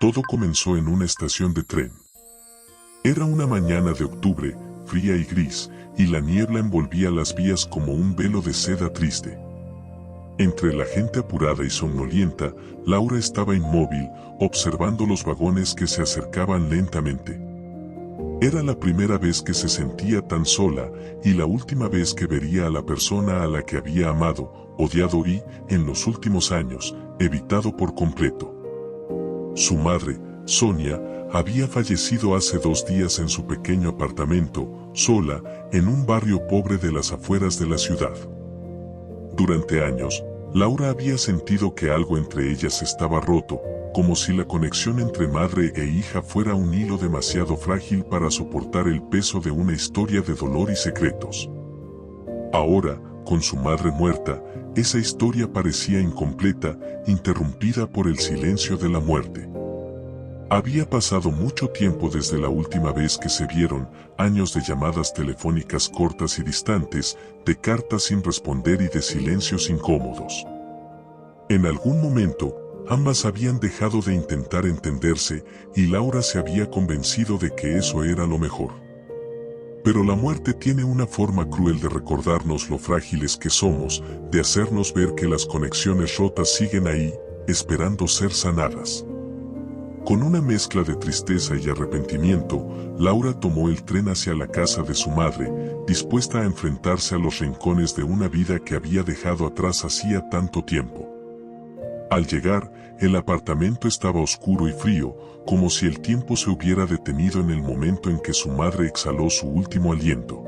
Todo comenzó en una estación de tren. Era una mañana de octubre, fría y gris, y la niebla envolvía las vías como un velo de seda triste. Entre la gente apurada y somnolienta, Laura estaba inmóvil, observando los vagones que se acercaban lentamente. Era la primera vez que se sentía tan sola, y la última vez que vería a la persona a la que había amado, odiado y, en los últimos años, evitado por completo. Su madre, Sonia, había fallecido hace 2 días en su pequeño apartamento, sola, en un barrio pobre de las afueras de la ciudad. Durante años, Laura había sentido que algo entre ellas estaba roto, como si la conexión entre madre e hija fuera un hilo demasiado frágil para soportar el peso de una historia de dolor y secretos. Ahora, con su madre muerta, esa historia parecía incompleta, interrumpida por el silencio de la muerte. Había pasado mucho tiempo desde la última vez que se vieron, años de llamadas telefónicas cortas y distantes, de cartas sin responder y de silencios incómodos. En algún momento, ambas habían dejado de intentar entenderse, y Laura se había convencido de que eso era lo mejor. Pero la muerte tiene una forma cruel de recordarnos lo frágiles que somos, de hacernos ver que las conexiones rotas siguen ahí, esperando ser sanadas. Con una mezcla de tristeza y arrepentimiento, Laura tomó el tren hacia la casa de su madre, dispuesta a enfrentarse a los rincones de una vida que había dejado atrás hacía tanto tiempo. Al llegar, el apartamento estaba oscuro y frío, como si el tiempo se hubiera detenido en el momento en que su madre exhaló su último aliento.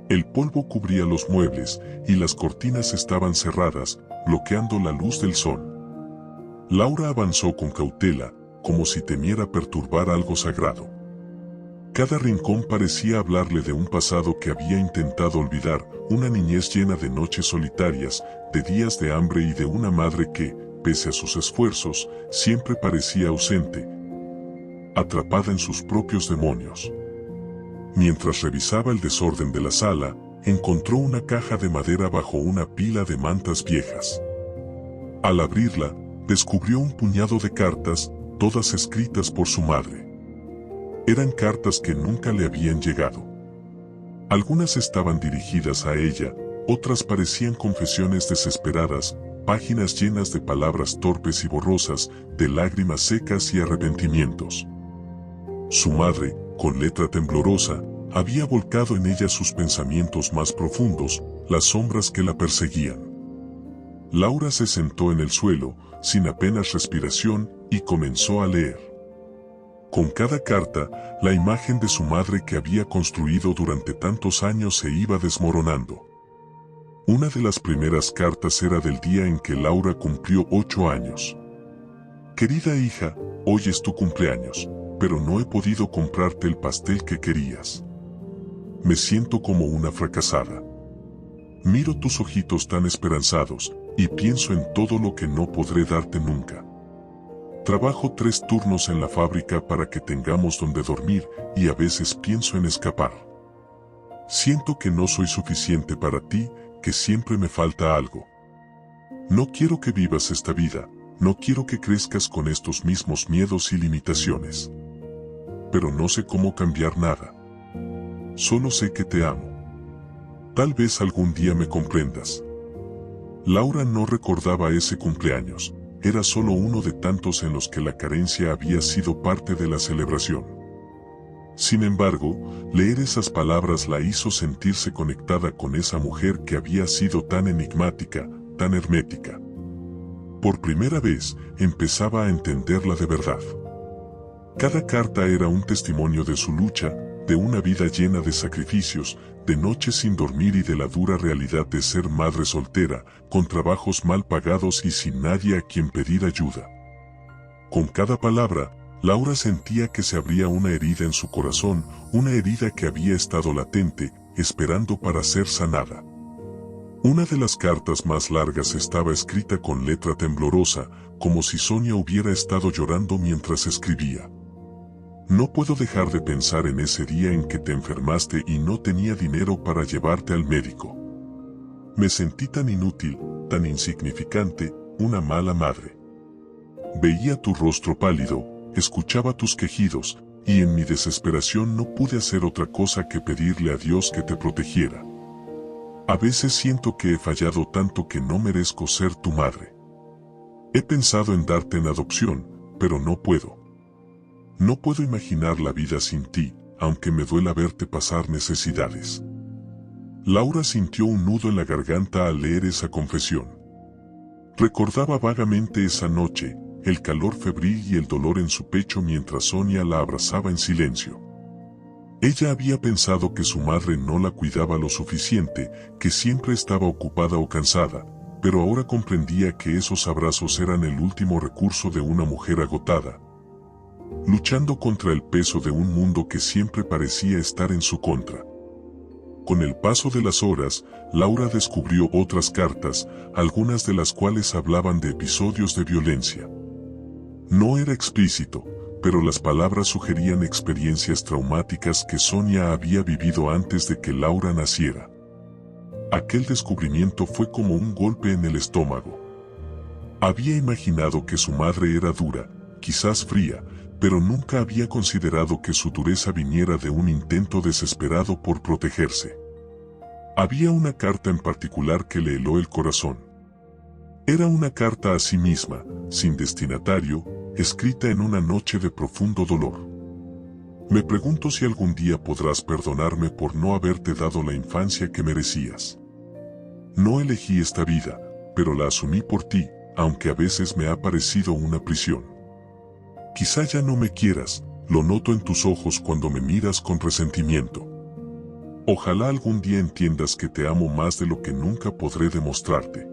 El polvo cubría los muebles, y las cortinas estaban cerradas, bloqueando la luz del sol. Laura avanzó con cautela, como si temiera perturbar algo sagrado. Cada rincón parecía hablarle de un pasado que había intentado olvidar, una niñez llena de noches solitarias, de días de hambre y de una madre que, pese a sus esfuerzos, siempre parecía ausente, atrapada en sus propios demonios. Mientras revisaba el desorden de la sala, encontró una caja de madera bajo una pila de mantas viejas. Al abrirla, descubrió un puñado de cartas, todas escritas por su madre. Eran cartas que nunca le habían llegado. Algunas estaban dirigidas a ella, otras parecían confesiones desesperadas, páginas llenas de palabras torpes y borrosas, de lágrimas secas y arrepentimientos. Su madre, con letra temblorosa, había volcado en ella sus pensamientos más profundos, las sombras que la perseguían. Laura se sentó en el suelo, sin apenas respiración, y comenzó a leer. Con cada carta, la imagen de su madre que había construido durante tantos años se iba desmoronando. Una de las primeras cartas era del día en que Laura cumplió 8 años. Querida hija, hoy es tu cumpleaños, pero no he podido comprarte el pastel que querías. Me siento como una fracasada. Miro tus ojitos tan esperanzados, y pienso en todo lo que no podré darte nunca. Trabajo 3 turnos en la fábrica para que tengamos donde dormir, y a veces pienso en escapar. Siento que no soy suficiente para ti, que siempre me falta algo. No quiero que vivas esta vida, no quiero que crezcas con estos mismos miedos y limitaciones. Pero no sé cómo cambiar nada. Solo sé que te amo. Tal vez algún día me comprendas. Laura no recordaba ese cumpleaños, era solo uno de tantos en los que la carencia había sido parte de la celebración. Sin embargo, leer esas palabras la hizo sentirse conectada con esa mujer que había sido tan enigmática, tan hermética. Por primera vez, empezaba a entenderla de verdad. Cada carta era un testimonio de su lucha, de una vida llena de sacrificios, de noches sin dormir y de la dura realidad de ser madre soltera, con trabajos mal pagados y sin nadie a quien pedir ayuda. Con cada palabra, Laura sentía que se abría una herida en su corazón, una herida que había estado latente, esperando para ser sanada. Una de las cartas más largas estaba escrita con letra temblorosa, como si Sonia hubiera estado llorando mientras escribía. No puedo dejar de pensar en ese día en que te enfermaste y no tenía dinero para llevarte al médico. Me sentí tan inútil, tan insignificante, una mala madre. Veía tu rostro pálido, escuchaba tus quejidos, y en mi desesperación no pude hacer otra cosa que pedirle a Dios que te protegiera. A veces siento que he fallado tanto que no merezco ser tu madre. He pensado en darte en adopción, pero no puedo. No puedo imaginar la vida sin ti, aunque me duela verte pasar necesidades. Laura sintió un nudo en la garganta al leer esa confesión. Recordaba vagamente esa noche, el calor febril y el dolor en su pecho mientras Sonia la abrazaba en silencio. Ella había pensado que su madre no la cuidaba lo suficiente, que siempre estaba ocupada o cansada, pero ahora comprendía que esos abrazos eran el último recurso de una mujer agotada, luchando contra el peso de un mundo que siempre parecía estar en su contra. Con el paso de las horas, Laura descubrió otras cartas, algunas de las cuales hablaban de episodios de violencia. No era explícito, pero las palabras sugerían experiencias traumáticas que Sonia había vivido antes de que Laura naciera. Aquel descubrimiento fue como un golpe en el estómago. Había imaginado que su madre era dura, quizás fría, pero nunca había considerado que su dureza viniera de un intento desesperado por protegerse. Había una carta en particular que le heló el corazón. Era una carta a sí misma, sin destinatario, escrita en una noche de profundo dolor. Me pregunto si algún día podrás perdonarme por no haberte dado la infancia que merecías. No elegí esta vida, pero la asumí por ti, aunque a veces me ha parecido una prisión. Quizá ya no me quieras, lo noto en tus ojos cuando me miras con resentimiento. Ojalá algún día entiendas que te amo más de lo que nunca podré demostrarte.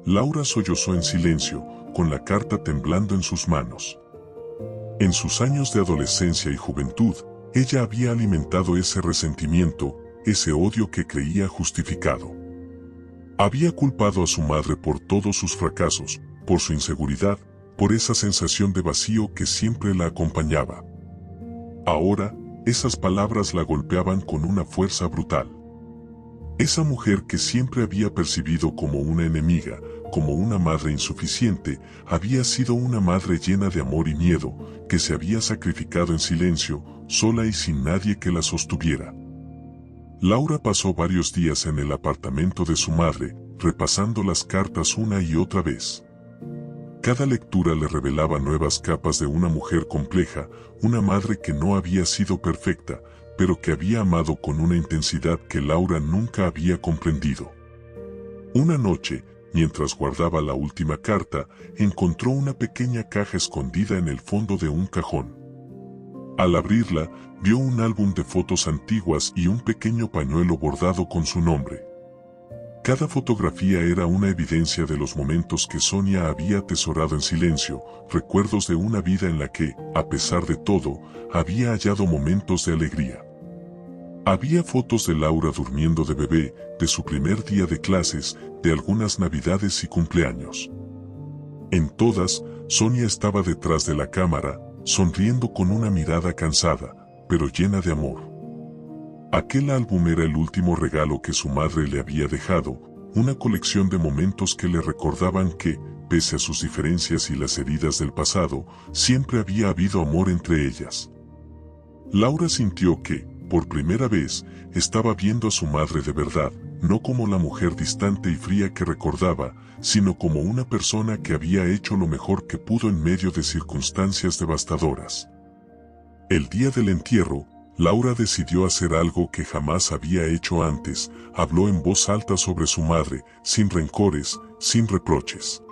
Laura sollozó en silencio, con la carta temblando en sus manos. En sus años de adolescencia y juventud, ella había alimentado ese resentimiento, ese odio que creía justificado. Había culpado a su madre por todos sus fracasos, por su inseguridad, por esa sensación de vacío que siempre la acompañaba. Ahora, esas palabras la golpeaban con una fuerza brutal. Esa mujer que siempre había percibido como una enemiga, como una madre insuficiente, había sido una madre llena de amor y miedo, que se había sacrificado en silencio, sola y sin nadie que la sostuviera. Laura pasó varios días en el apartamento de su madre, repasando las cartas una y otra vez. Cada lectura le revelaba nuevas capas de una mujer compleja, una madre que no había sido perfecta, pero que había amado con una intensidad que Laura nunca había comprendido. Una noche, mientras guardaba la última carta, encontró una pequeña caja escondida en el fondo de un cajón. Al abrirla, vio un álbum de fotos antiguas y un pequeño pañuelo bordado con su nombre. Cada fotografía era una evidencia de los momentos que Sonia había atesorado en silencio, recuerdos de una vida en la que, a pesar de todo, había hallado momentos de alegría. Había fotos de Laura durmiendo de bebé, de su primer día de clases, de algunas navidades y cumpleaños. En todas, Sonia estaba detrás de la cámara, sonriendo con una mirada cansada, pero llena de amor. Aquel álbum era el último regalo que su madre le había dejado, una colección de momentos que le recordaban que, pese a sus diferencias y las heridas del pasado, siempre había habido amor entre ellas. Laura sintió que, por primera vez, estaba viendo a su madre de verdad, no como la mujer distante y fría que recordaba, sino como una persona que había hecho lo mejor que pudo en medio de circunstancias devastadoras. El día del entierro, Laura decidió hacer algo que jamás había hecho antes, habló en voz alta sobre su madre, sin rencores, sin reproches.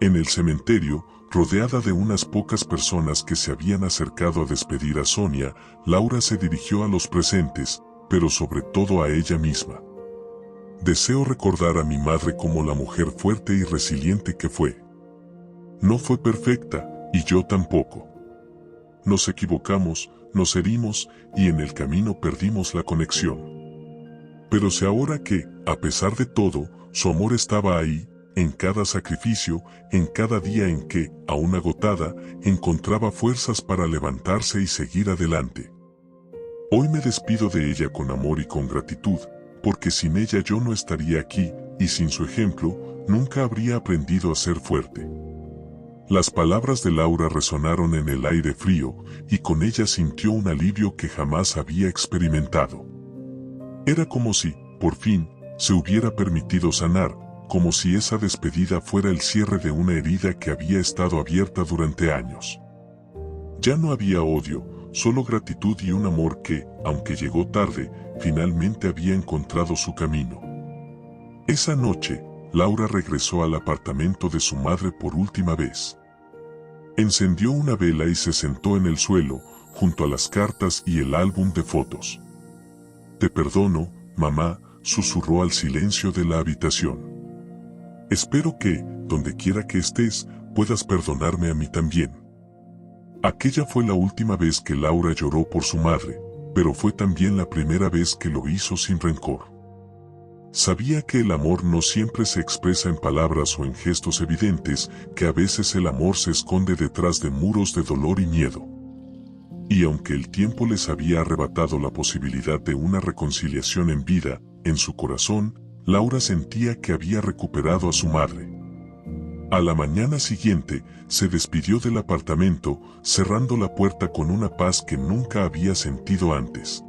En el cementerio, rodeada de unas pocas personas que se habían acercado a despedir a Sonia, Laura se dirigió a los presentes, pero sobre todo a ella misma. Deseo recordar a mi madre como la mujer fuerte y resiliente que fue. No fue perfecta, y yo tampoco. Nos equivocamos, nos herimos, y en el camino perdimos la conexión. Pero sé ahora que, a pesar de todo, su amor estaba ahí, en cada sacrificio, en cada día en que, aún agotada, encontraba fuerzas para levantarse y seguir adelante. Hoy me despido de ella con amor y con gratitud, porque sin ella yo no estaría aquí, y sin su ejemplo, nunca habría aprendido a ser fuerte. Las palabras de Laura resonaron en el aire frío, y con ellas sintió un alivio que jamás había experimentado. Era como si, por fin, se hubiera permitido sanar, como si esa despedida fuera el cierre de una herida que había estado abierta durante años. Ya no había odio, solo gratitud y un amor que, aunque llegó tarde, finalmente había encontrado su camino. Esa noche, Laura regresó al apartamento de su madre por última vez. Encendió una vela y se sentó en el suelo, junto a las cartas y el álbum de fotos. «Te perdono, mamá», susurró al silencio de la habitación. «Espero que, donde quiera que estés, puedas perdonarme a mí también». Aquella fue la última vez que Laura lloró por su madre, pero fue también la primera vez que lo hizo sin rencor. Sabía que el amor no siempre se expresa en palabras o en gestos evidentes, que a veces el amor se esconde detrás de muros de dolor y miedo. Y aunque el tiempo les había arrebatado la posibilidad de una reconciliación en vida, en su corazón, Laura sentía que había recuperado a su madre. A la mañana siguiente, se despidió del apartamento, cerrando la puerta con una paz que nunca había sentido antes.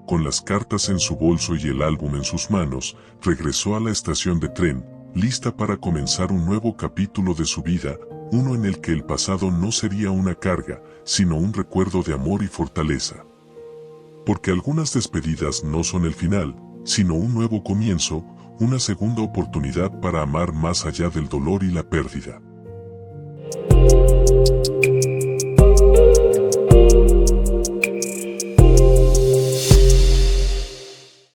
Con las cartas en su bolso y el álbum en sus manos, regresó a la estación de tren, lista para comenzar un nuevo capítulo de su vida, uno en el que el pasado no sería una carga, sino un recuerdo de amor y fortaleza. Porque algunas despedidas no son el final, sino un nuevo comienzo, una segunda oportunidad para amar más allá del dolor y la pérdida.